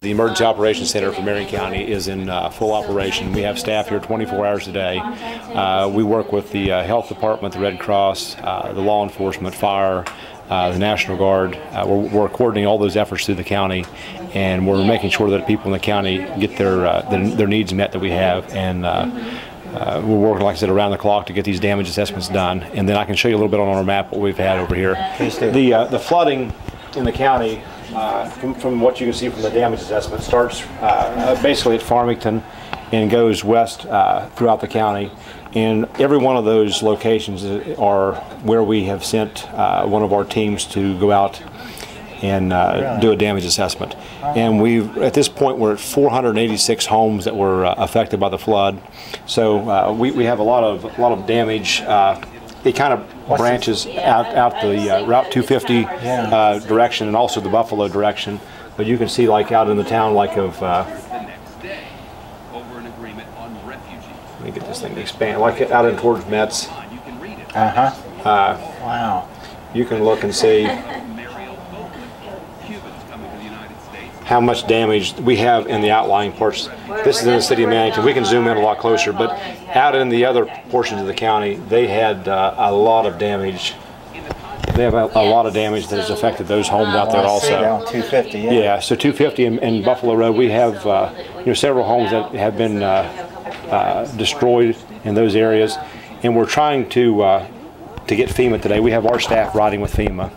The Emergency Operations Center for Marion County is in full operation. We have staff here 24 hours a day. We work with the Health Department, the Red Cross, the law enforcement, fire, the National Guard. We're coordinating all those efforts through the county, and we're making sure that people in the county get their needs met that we have. And we're working, like I said, around the clock to get these damage assessments done. And then I can show you a little bit on our map what we've had over here. The flooding in the county, from what you can see from the damage assessment, starts basically at Farmington and goes west throughout the county. And every one of those locations are where we have sent one of our teams to go out and do a damage assessment. And at this point, we're at 486 homes that were affected by the flood. So we have a lot of damage. It kind of branches out the Route 250 direction and also the Buffalo direction. But you can see, like out in the town, like of let me get this thing to expand, like out in towards Metz. Wow. You can look and see how much damage we have in the outlying parts. This is in the city of Mannington. We can zoom in a lot closer, but out in the other portions of the county, they had a lot of damage. They have a lot of damage that has affected those homes out there also. Down 250, yeah. So 250 and Buffalo Road, we have several homes that have been destroyed in those areas, and we're trying to get FEMA today. We have our staff riding with FEMA,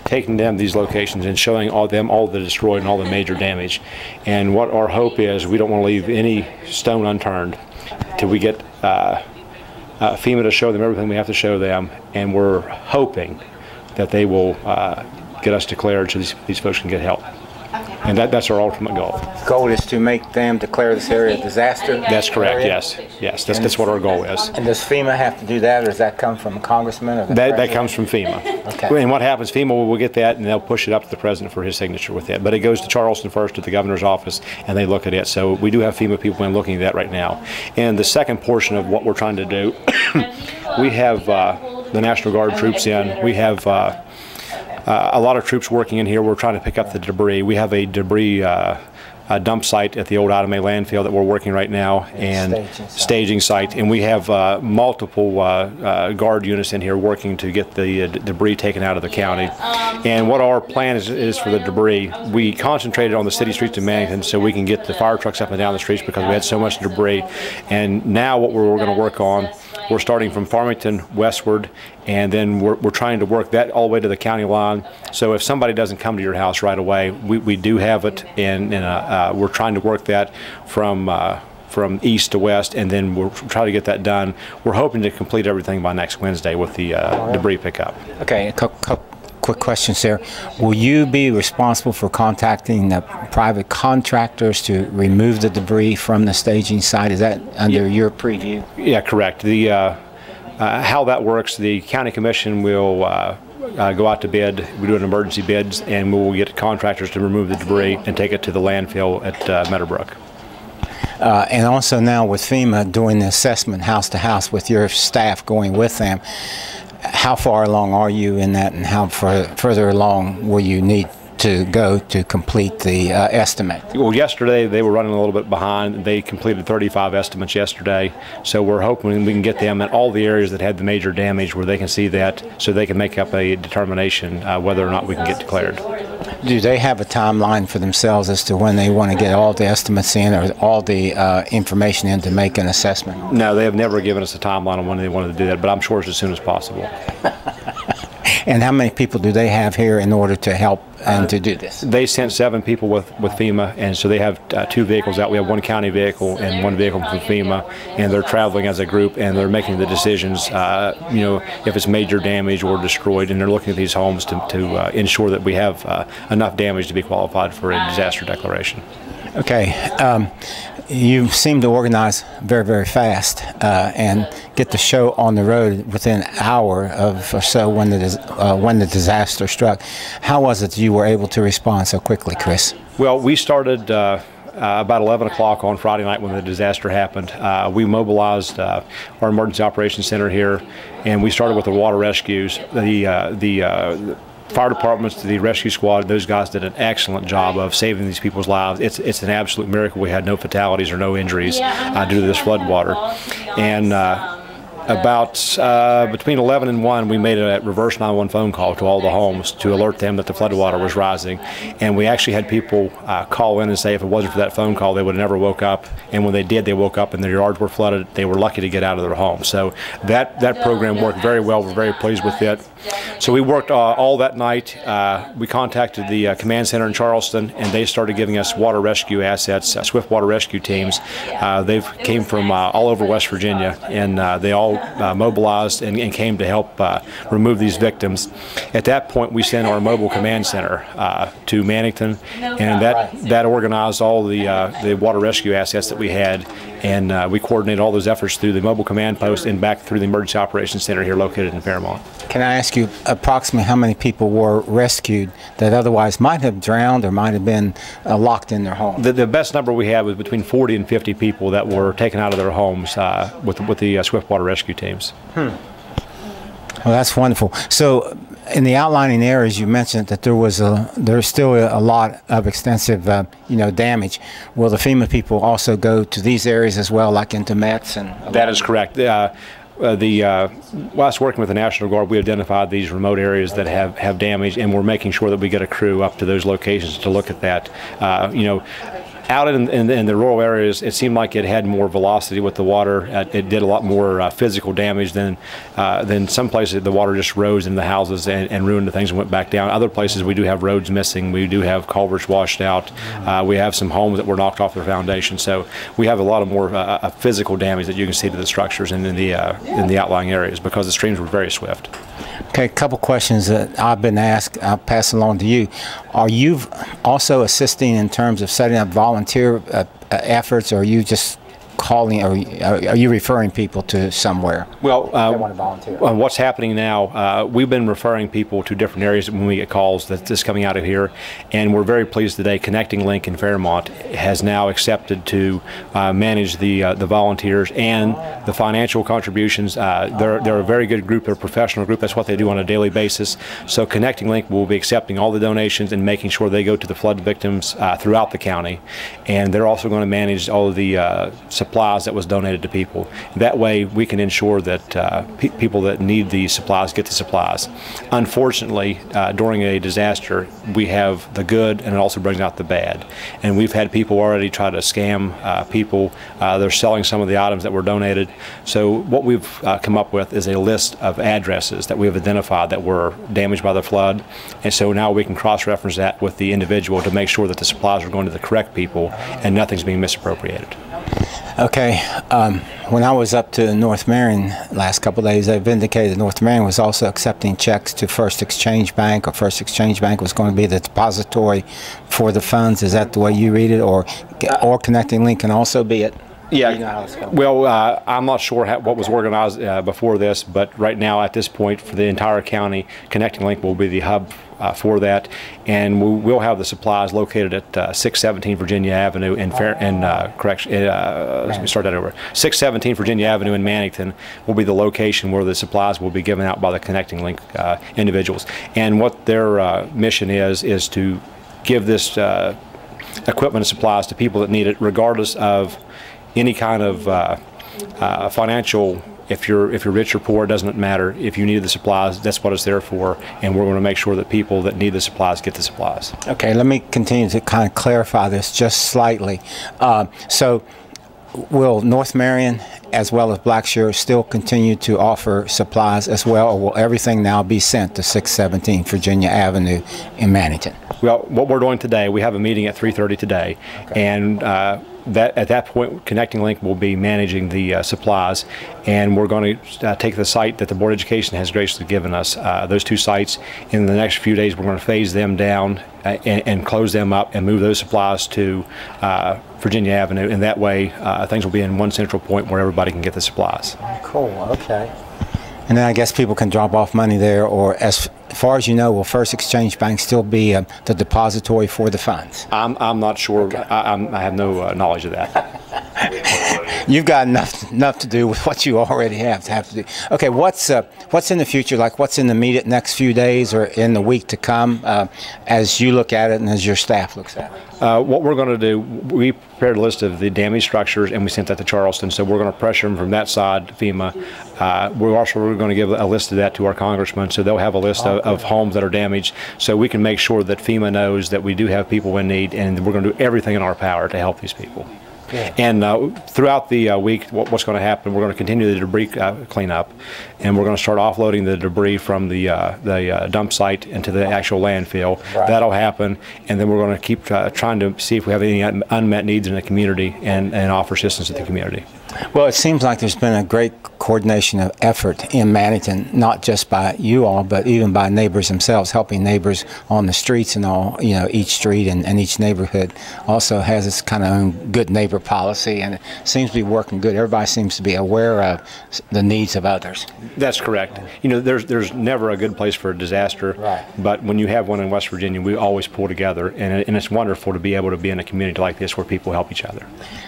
taking them these locations and showing them all the destroyed and all the major damage. And what our hope is, we don't want to leave any stone unturned till we get FEMA to show them everything we have to show them, and we're hoping that they will get us declared so these folks can get help. And that's our ultimate goal. The goal is to make them declare this area a disaster? That's correct, yes. That's what our goal is. And does FEMA have to do that, or does that come from a congressman? Or that comes from FEMA. Okay. And what happens, FEMA will get that, and they'll push it up to the president for his signature with it. But it goes to Charleston first, to the governor's office, and they look at it. So we do have FEMA people in looking at that right now. And the second portion of what we're trying to do, we have the National Guard troops in. We have a lot of troops working in here. We're trying to pick up the debris. We have a debris dump site at the old Ottomay landfill that we're working right now, and staging site. And we have multiple guard units in here working to get the debris taken out of the county. And what our plan is for the debris, we concentrated on the city streets of Mannington so we can get the fire trucks up and down the streets because we had so much debris. And now what we're going to work on, we're starting from Farmington westward, and then we're trying to work that all the way to the county line. So if somebody doesn't come to your house right away, we do have it, and we're trying to work that from east to west, and then we'll try to get that done. We're hoping to complete everything by next Wednesday with the debris pickup. Okay, a couple quick questions there. Will you be responsible for contacting the private contractors to remove the debris from the staging site? Is that under your preview? Yeah, correct. How that works, the county commission will go out to bid. We do an emergency bids, and we will get contractors to remove the debris and take it to the landfill at Meadowbrook. And also now with FEMA doing the assessment house to house with your staff going with them, how far along are you in that, and how further along will you need to go to complete the estimate? Well, yesterday they were running a little bit behind. They completed 35 estimates yesterday, so we're hoping we can get them in all the areas that had the major damage where they can see that, so they can make up a determination whether or not we can get declared. Do they have a timeline for themselves as to when they want to get all the estimates in, or all the information in to make an assessment? No, they have never given us a timeline on when they wanted to do that, but I'm sure it's as soon as possible. And how many people do they have here in order to help and to do this? They sent 7 people with FEMA, and so they have 2 vehicles out. We have 1 county vehicle and 1 vehicle from FEMA, and they're traveling as a group, and they're making the decisions, if it's major damage or destroyed, and they're looking at these homes to ensure that we have enough damage to be qualified for a disaster declaration. Okay. You seem to organize very, very fast and get the show on the road within an hour or so when the disaster struck. How was it that you were able to respond so quickly, Chris? Well, we started about 11 o'clock on Friday night when the disaster happened. We mobilized our Emergency Operations Center here, and we started with the water rescues. fire departments, to the rescue squad, those guys did an excellent job of saving these people's lives. It's an absolute miracle we had no fatalities or no injuries due to this flood water. And about between 11 and 1, we made a reverse 911 phone call to all the homes to alert them that the floodwater was rising. And we actually had people call in and say if it wasn't for that phone call, they would have never woke up. And when they did, they woke up and their yards were flooded. They were lucky to get out of their home. So that program worked very well. We're very pleased with it. So we worked all that night. We contacted the command center in Charleston, and they started giving us water rescue assets, swift water rescue teams. They came from all over West Virginia, and they all mobilized and came to help remove these victims. At that point, we sent our mobile command center to Mannington, and that organized all the water rescue assets that we had, and we coordinated all those efforts through the mobile command post and back through the emergency operations center here located in Fairmont. Can I ask you approximately how many people were rescued that otherwise might have drowned or might have been locked in their home? The best number we had was between 40 and 50 people that were taken out of their homes with the swift water rescue teams. Well, that's wonderful. So in the outlining areas, you mentioned that there's still a lot of extensive damage. Will the FEMA people also go to these areas as well, like into Metz? That is correct. Whilst working with the National Guard, we identified these remote areas that have damage, and we're making sure that we get a crew up to those locations to look at that. Out in the rural areas, it seemed like it had more velocity with the water. It did a lot more physical damage than some places. The water just rose into the houses and ruined the things and went back down. Other places, we do have roads missing. We do have culverts washed out. We have some homes that were knocked off their foundation. So we have a lot of more physical damage that you can see to the structures and in the outlying areas because the streams were very swift. Okay, a couple questions that I've been asked. I'll pass along to you. Are you also assisting in terms of setting up volunteer efforts, or are you just calling, or are you referring people to somewhere? Well, want to volunteer? What's happening now, we've been referring people to different areas when we get calls that's just coming out of here, and we're very pleased today. Connecting Link in Fairmont has now accepted to manage the volunteers and the financial contributions. They're a very good group. They're a professional group. That's what they do on a daily basis. So Connecting Link will be accepting all the donations and making sure they go to the flood victims throughout the county, and they're also going to manage all of the supplies that was donated to people. That way we can ensure that people that need the supplies get the supplies. Unfortunately, during a disaster, we have the good and it also brings out the bad. And we've had people already try to scam people. They're selling some of the items that were donated. So what we've come up with is a list of addresses that we have identified that were damaged by the flood. And so now we can cross-reference that with the individual to make sure that the supplies are going to the correct people and nothing's being misappropriated. Okay, when I was up to North Marion last couple of days, they've indicated North Marion was also accepting checks to First Exchange Bank, or First Exchange Bank was going to be the depository for the funds. Is that the way you read it, or Connecting Link can also be it? Yeah, you know how it's going? Well, I'm not sure what was organized before this, but right now at this point for the entire county, Connecting Link will be the hub for that, and we will have the supplies located at 617 Virginia Avenue in let me start that over. 617 Virginia Avenue in Mannington will be the location where the supplies will be given out by the Connecting Link individuals. And what their mission is to give this equipment and supplies to people that need it, regardless of any kind of financial. If you're rich or poor, it doesn't matter. If you need the supplies, that's what it's there for, and we're going to make sure that people that need the supplies get the supplies. Okay, let me continue to kind of clarify this just slightly. So will North Marion as well as Blackshear still continue to offer supplies as well, or will everything now be sent to 617 Virginia Avenue in Mannington? Well, what we're doing today, we have a meeting at 3:30 today, okay. And at that point, Connecting Link will be managing the supplies, and we're going to take the site that the Board of Education has graciously given us, those two sites. In the next few days, we're going to phase them down and close them up and move those supplies to Virginia Avenue, and that way things will be in one central point where everybody can get the supplies. Cool, okay. And then I guess people can drop off money there, or as far as you know, will First Exchange Bank still be the depository for the funds? I'm not sure. Okay. I have no knowledge of that. You've got enough to do with what you already have to do. Okay, what's in the future? Like, what's in the immediate next few days or in the week to come, as you look at it and as your staff looks at it? What we're going to do, we prepared a list of the damaged structures and we sent that to Charleston. So we're going to pressure them from that side, FEMA. We're going to give a list of that to our congressman, so they'll have a list of homes that are damaged, so we can make sure that FEMA knows that we do have people in need, and we're going to do everything in our power to help these people. Yeah. And throughout the week, what's going to happen, we're going to continue the debris cleanup, and we're going to start offloading the debris from the dump site into the actual landfill. Right. That'll happen, and then we're going to keep trying to see if we have any unmet needs in the community and offer assistance to the community. Well, it seems like there's been a great coordination of effort in Mannington, not just by you all, but even by neighbors themselves, helping neighbors on the streets and all. You know, each street and each neighborhood also has its kind of own good neighbor policy, and it seems to be working good. Everybody seems to be aware of the needs of others. That's correct. You know, there's never a good place for a disaster, right, but when you have one in West Virginia, we always pull together, and it's wonderful to be able to be in a community like this where people help each other.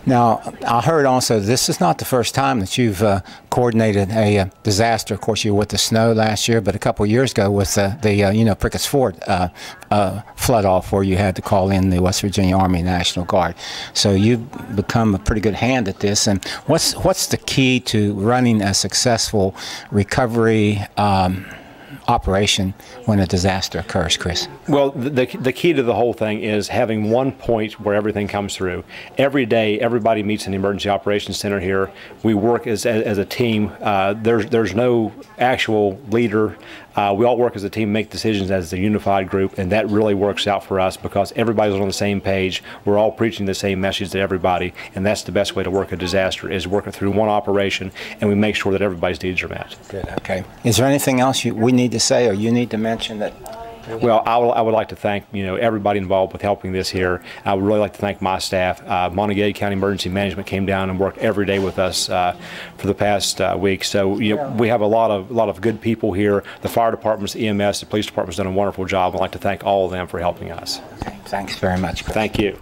Now, I heard also this is not the first time that you've coordinated a disaster. Of course, you were with the snow last year, but a couple of years ago with the Prickett's Ford flood off, where you had to call in the West Virginia Army National Guard. So you've become a pretty good hand at this. And what's the key to running a successful recovery operation when a disaster occurs, Chris? Well, the key to the whole thing is having one point where everything comes through. Every day, everybody meets in the Emergency Operations Center here. We work as a team. There's no actual leader. We all work as a team, make decisions as a unified group, and that really works out for us because everybody's on the same page. We're all preaching the same message to everybody, and that's the best way to work a disaster, is work it through one operation, and we make sure that everybody's needs are met. Good. Okay. Is there anything else we need to say or you need to mention that? Well, I would like to thank everybody involved with helping this here. I would really like to thank my staff. Manningament County Emergency Management came down and worked every day with us for the past week. So we have a lot of good people here. The fire departments, EMS, the police department's done a wonderful job. I'd like to thank all of them for helping us. Okay. Thanks very much, Chris. Thank you.